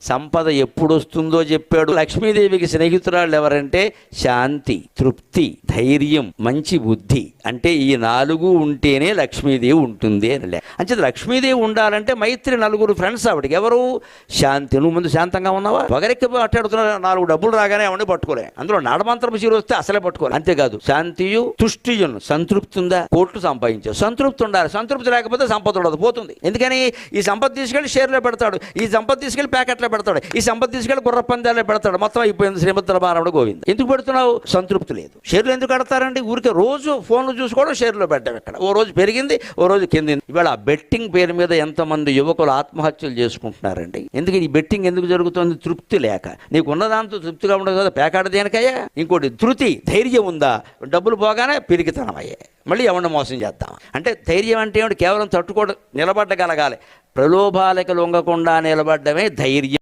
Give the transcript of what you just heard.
సంపద ఎప్పుడు వస్తుందో చెప్పాడు. లక్ష్మీదేవికి స్నేహితురాళ్ళు ఎవరంటే శాంతి, తృప్తి, ధైర్యం, మంచి బుద్ధి. అంటే ఈ 4 ఉంటేనే లక్ష్మీదేవి ఉంటుంది అని. అంటే లక్ష్మీదేవి ఉండాలంటే మైత్రి 4 ఫ్రెండ్స్ ఆవిడకి. ఎవరు? శాంతి. నువ్వు ముందు శాంతంగా ఉన్నావా? పొగరెక్కి మాట్లాడుతున్నా 4 డబ్బులు రాగానే అవన్నీ పట్టుకోలే. అందులో నాడమంత్రపు చీర వస్తే అసలే పట్టుకోలే. అంతేకాదు శాంతియు తుష్టియును. సంతృప్తి ఉందా? కోట్లు సంపాదించావు. సంతృప్తి ఉండాలి. సంతృప్తి లేకపోతే సంపద ఉండదు, పోతుంది. ఎందుకని? ఈ సంపద తీసుకెళ్లి షేర్లో పెడతాడు, ఈ సంపద తీసుకెళ్లి ప్యాకెట్లో పెడతాడు, ఈ సంపద తీసుకెళ్లి గుర్ర పందాల్లో పెడతాడు. మొత్తం అయిపోయింది శ్రీమద్ రామారావుడు గోవింద. ఎందుకు పెడుతున్నావు? సంతృప్తి లేదు. షేర్లు ఎందుకు కడతారండి? ఊరికే రోజు ఫోన్లు చూసుకోవడం, షేర్లో పెట్టడం. ఇక్కడ ఓ రోజు పెరిగింది, ఓ రోజు కిందింది. ఇవాళ ఆ బెట్టింగ్ పేరు మీద ఎంతమంది యువకులు ఆత్మహత్యలు చేసుకుంటున్నారండి. ఎందుకు ఈ బెట్టింగ్ ఎందుకు జరుగుతుంది? తృప్తి లేక. నీకు ఉన్నదాంతో తృప్తిగా ఉండదు కదా, పేకాడ దేనికయ్యా? ఇంకోటి ధృతి, ధైర్యం ఉందా? డబ్బులు పోగానే పిరికితనమయ్యే, మళ్ళీ ఎవరిని మోసం చేద్దాం. అంటే ధైర్యం అంటే ఏమిటి? కేవలం తట్టుకోవడం, నిలబడగలగాలి. ప్రలోభాలకు లొంగకుండా నిలబడ్డమే ధైర్యం.